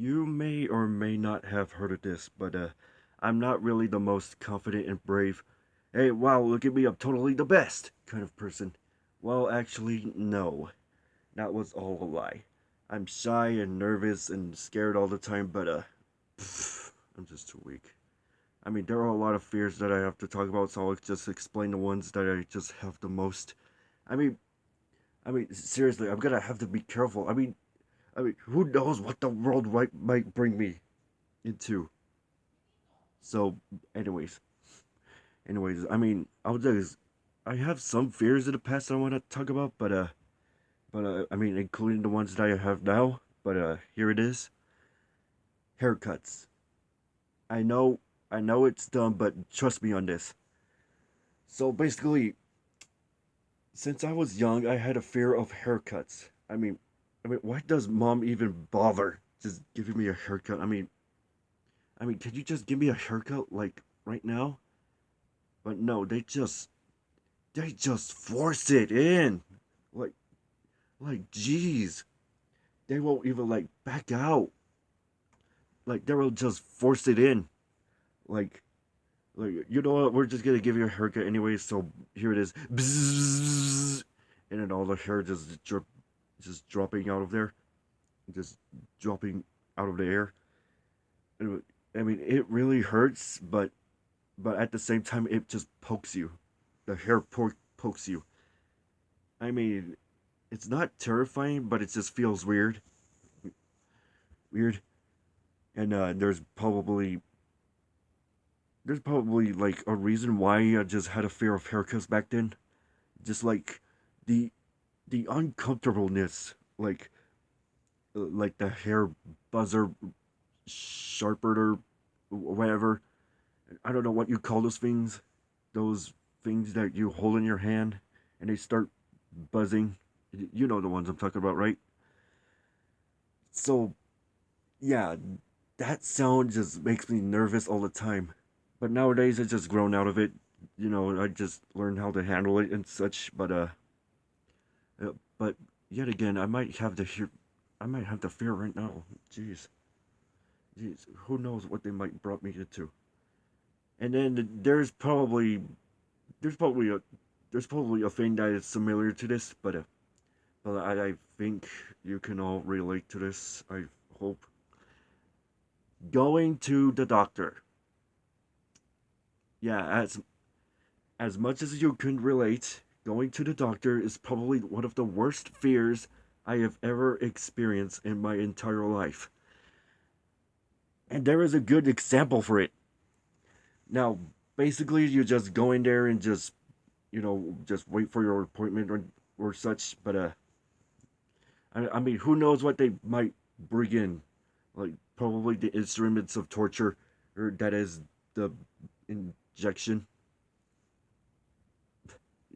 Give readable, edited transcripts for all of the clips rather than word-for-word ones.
You may or may not have heard of this, but I'm not really the most confident and brave. Hey, wow, look at me, I'm totally the best kind of person. Well, actually, no. That was all a lie. I'm shy and nervous and scared all the time, but I'm just too weak. I mean, there are a lot of fears that I have to talk about, so I'll just explain the ones that I just have the most. I mean, seriously, I'm gonna have to be careful. I mean, who knows what the world might bring me into. So, anyways, I mean, I have some fears in the past I want to talk about, I mean, including the ones that I have now. But here it is: haircuts. I know, I know it's dumb, but trust me on this. So basically, since I was young, I had a fear of haircuts. I mean, why does mom even bother just giving me a haircut? I mean, can you just give me a haircut like right now? But no, they just force it in. Like jeez, they won't even like back out. Like they will just force it in. Like you know what? We're just gonna give you a haircut anyway. So here it is. Bzzz, and then all the hair just dropping out of there, just dropping out of the air. I mean, it really hurts, but at the same time, it just pokes you. The hair pokes you. I mean, it's not terrifying, but it just feels weird. And there's probably like a reason why I just had a fear of haircuts back then. Just like the the uncomfortableness, like the hair buzzer sharper or whatever. I don't know what you call those things. Those things that you hold in your hand and they start buzzing. You know the ones I'm talking about, right? So yeah, that sound just makes me nervous all the time. But nowadays I just grown out of it. You know, I just learned how to handle it and such. But yet again, I might have the fear right now. Jeez, who knows what they might brought me into. And then there's probably a there's probably a thing that is similar to this, but I think you can all relate to this. I hope going to the doctor. Yeah, as much as you can relate, going to the doctor is probably one of the worst fears I have ever experienced in my entire life. And there is a good example for it. Now, basically, you just go in there and just wait for your appointment or such. But I mean, who knows what they might bring in? Like probably the instruments of torture, or that is the injection.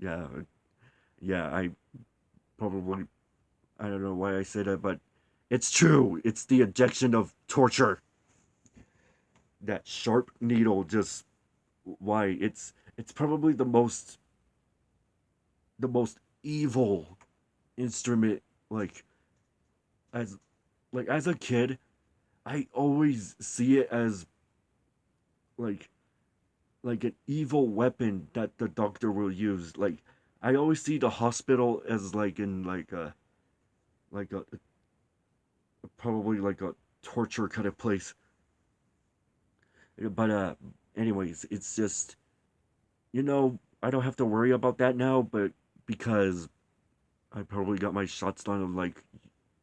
Yeah, yeah. Probably I don't know why I say that, but it's true. It's the injection of torture. That sharp needle just why it's probably the most evil instrument like as as a kid I always see it as like an evil weapon that the doctor will use. Like I always see the hospital as like in like a probably like a torture kind of place. But anyways, it's just I don't have to worry about that now, but because I probably got my shots done like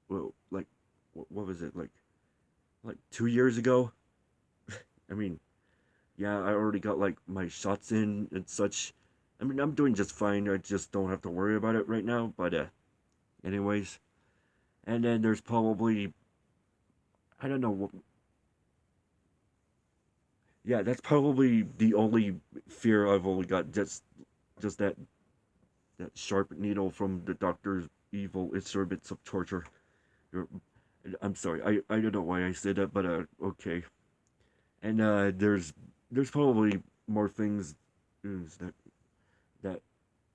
well like what was it like 2 years ago. I mean, yeah, I already got like my shots in and such. I mean, I'm doing just fine. I just don't have to worry about it right now. But anyways, and then there's probably I don't know. Yeah, that's probably the only fear I've only got. Just that sharp needle from the doctor's evil instruments of torture. You're- I'm sorry. I don't know why I said that, but okay. And there's probably more things that that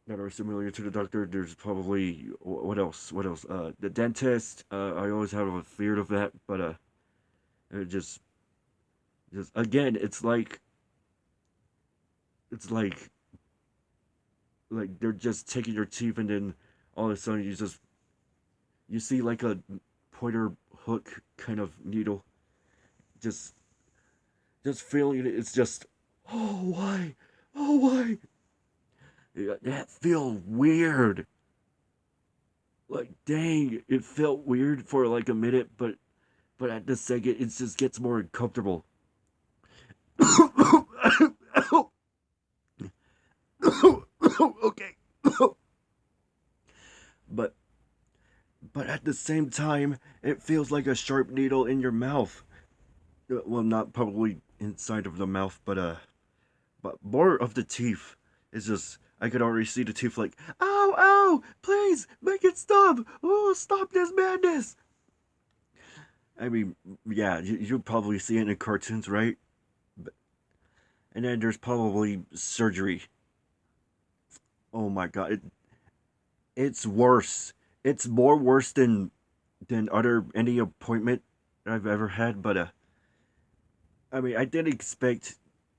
that are similar to the doctor. There's probably what else? What else? The dentist. I always have a fear of that, but It just again, it's like they're just taking your teeth, and then all of a sudden you see like a pointer hook kind of needle, just just feeling it. It's just, oh why, oh why? That feel weird. Like dang, it felt weird for like a minute, but at the second it just gets more uncomfortable. Okay. but but at the same time, it feels like a sharp needle in your mouth. Well, not probably inside of the mouth, but more of the teeth. It's just I could already see the teeth like, ow, ow, please make it stop. Oh, stop this madness. I mean, yeah, you probably see it in cartoons, right? And then there's probably surgery. Oh my god, it's worse. It's more worse than other any appointment I've ever had. But I mean, I didn't expect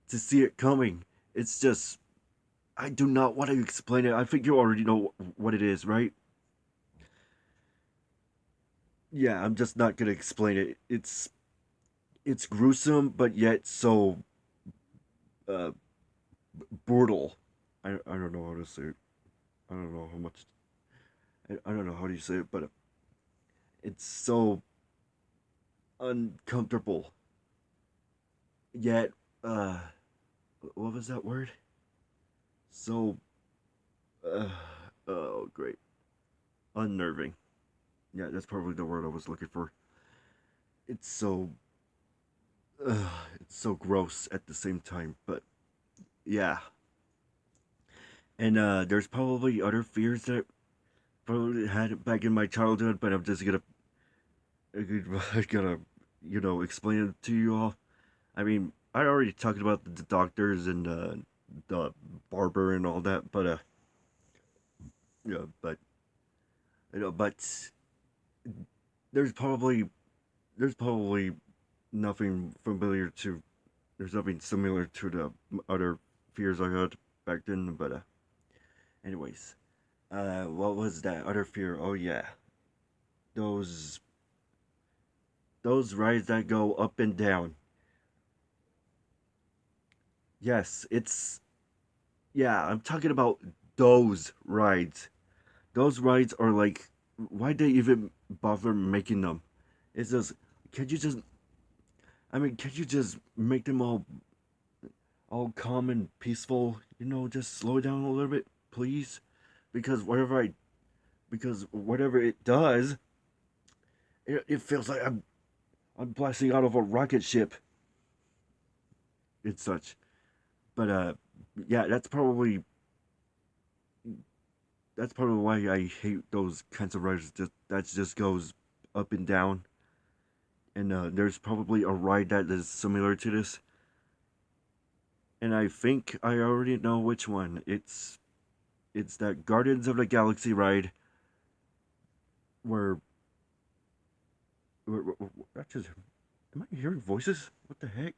to see it coming. It's just I do not want to explain it. I think you already know what it is, right? Yeah, I'm just not gonna explain it. It's gruesome, but yet so uh, brutal. I don't know how to say it. I don't know how much. I don't know how do you say it, but it's so uncomfortable. Yet, uh, what was that word? So, uh, oh, great. Unnerving. Yeah, that's probably the word I was looking for. It's so, it's so gross at the same time, but yeah. And there's probably other fears that I probably had back in my childhood, but I'm just gonna, I gotta, explain it to you all. I mean, I already talked about the doctors and the barber and all that, but yeah, but but there's probably there's probably nothing familiar to there's nothing similar to the other fears I had back then. But anyways, what was that other fear? Oh yeah, those those rides that go up and down. Yes, it's yeah. I'm talking about those rides. Those rides are like, why they even bother making them? It's just, could you just? I mean, could you just make them all calm and peaceful? Just slow down a little bit, please, because whatever it does, it feels like I'm blasting out of a rocket ship and such. But yeah, that's probably why I hate those kinds of rides. That just goes up and down. And there's probably a ride that is similar to this, and I think I already know which one. It's that Guardians of the Galaxy ride where that just am I hearing voices? What the heck?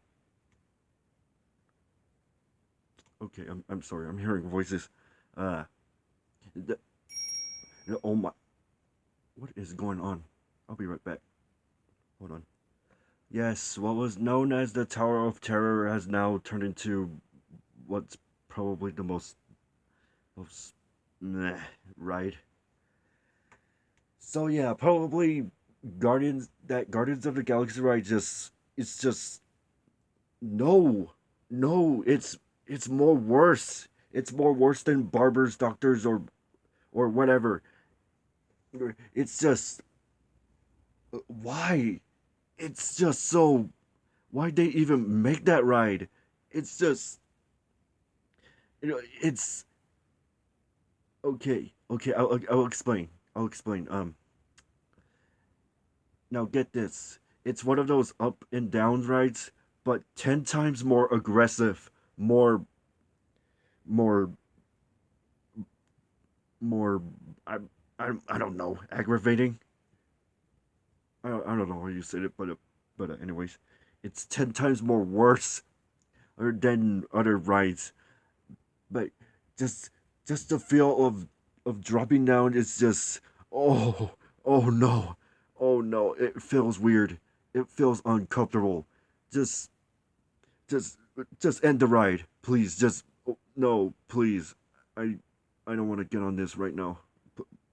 Okay, I'm sorry. I'm hearing voices. Uh, the, oh my, what is going on? I'll be right back. Hold on. Yes, what was known as the Tower of Terror has now turned into what's probably the most meh ride. So yeah, probably Guardians of the Galaxy ride just it's just no, no, it's more worse. It's more worse than barbers, doctors, or whatever. It's just why? It's just so why'd they even make that ride? It's just it's okay. Okay, I'll explain. I'll explain. Now get this. It's one of those up and down rides, but 10 times more aggressive, more more more I I don't know, aggravating. I don't know how you said it, but But anyways, it's 10 times more worse than other rides. But just just the feel of dropping down is just oh oh no oh no, it feels weird, it feels uncomfortable. Just just just end the ride, please. Just oh, no, please. I I don't want to get on this right now.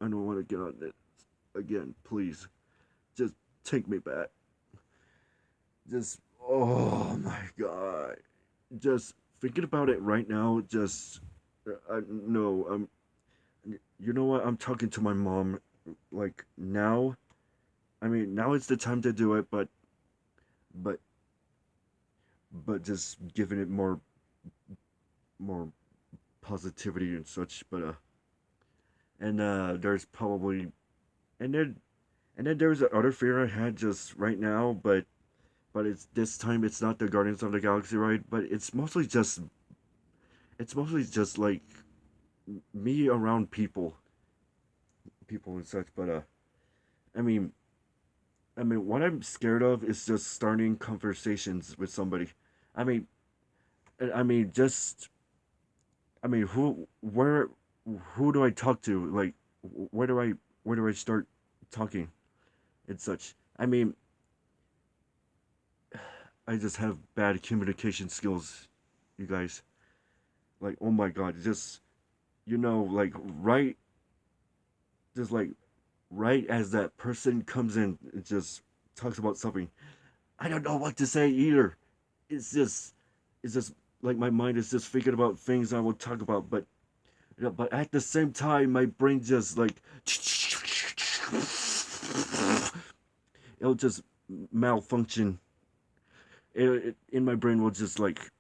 I don't want to get on it again. Please, just take me back. Just oh my god. Just thinking about it right now. Just no. You know what? I'm talking to my mom. Like now. I mean, now is the time to do it. But but just giving it more positivity and such. But and there's probably and then and then there's another fear I had just right now, but it's this time it's not the Guardians of the Galaxy ride, but it's mostly just like me around people and such. But I mean, what I'm scared of is just starting conversations with somebody. I mean, I mean, just I mean, who do I talk to? Like, where do I where do I start talking and such? I mean, I just have bad communication skills, you guys. Like, oh my god, just like just like right as that person comes in and just talks about something, I don't know what to say either. It's just, it's just like my mind is just thinking about things I will talk about, but but at the same time, my brain just like it'll just malfunction. In my brain will just like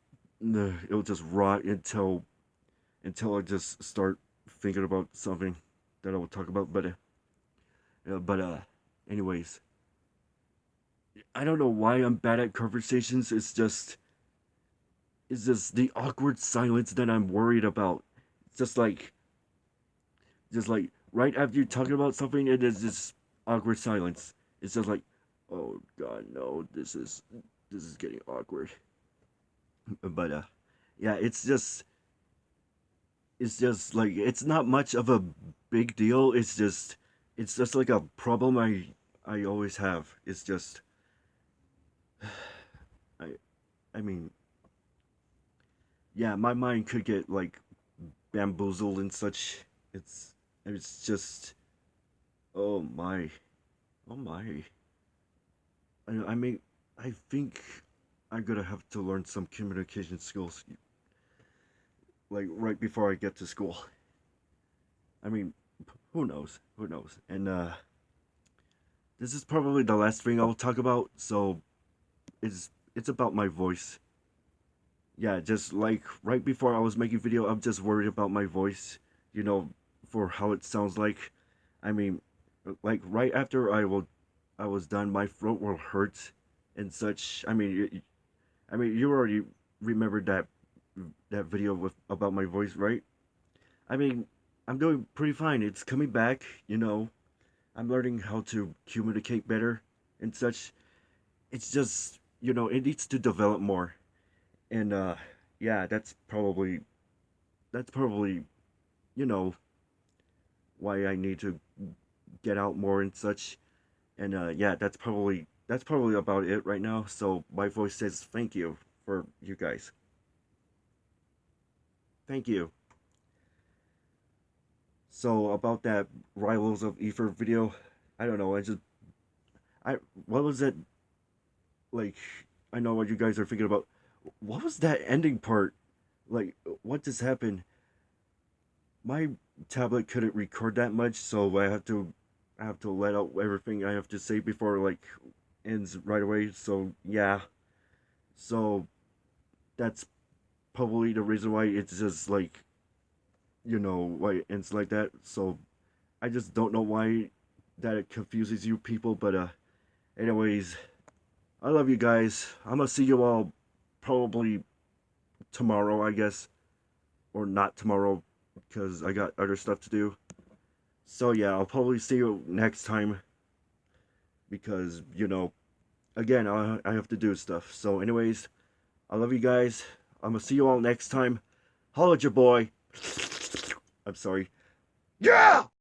it'll just rot until I just start thinking about something that I will talk about. But anyways, I don't know why I'm bad at conversations. It's just the awkward silence that I'm worried about. It's just like right after you're talking about something, it is this awkward silence. It's just like, oh god, no, this is getting awkward. But yeah, it's just like it's not much of a big deal. It's just like a problem I always have. It's just I I mean, yeah, my mind could get like bamboozled and such. It's just oh my, oh my. I mean, I think I'm gonna have to learn some communication skills like right before I get to school. I mean, who knows? Who knows? And this is probably the last thing I'll talk about. So it's about my voice. Yeah, just like right before I was making video, I'm just worried about my voice. You know, for how it sounds like. I mean, like right after I was done, my throat will hurt and such. I mean, you already remembered that video with about my voice, right? I mean, I'm doing pretty fine. It's coming back. I'm learning how to communicate better and such. It's just it needs to develop more, and yeah, that's probably you know why I need to get out more and such. And yeah, that's probably about it right now. So my voice says thank you for you guys. Thank you. So about that Rivals of Ether video, I don't know. I what was that like? I know what you guys are thinking about. What was that ending part? Like, what just happened? My tablet couldn't record that much, so I have to let out everything I have to say before like ends right away. So yeah, so that's probably the reason why it's just like why it ends like that. So I just don't know why that it confuses you people. But anyways, I love you guys. I'm gonna see you all probably tomorrow, I guess, or not tomorrow because I got other stuff to do. So yeah, I'll probably see you next time because again, I have to do stuff. So, anyways, I love you guys. I'm gonna see you all next time. Holla at your boy. I'm sorry. Yeah!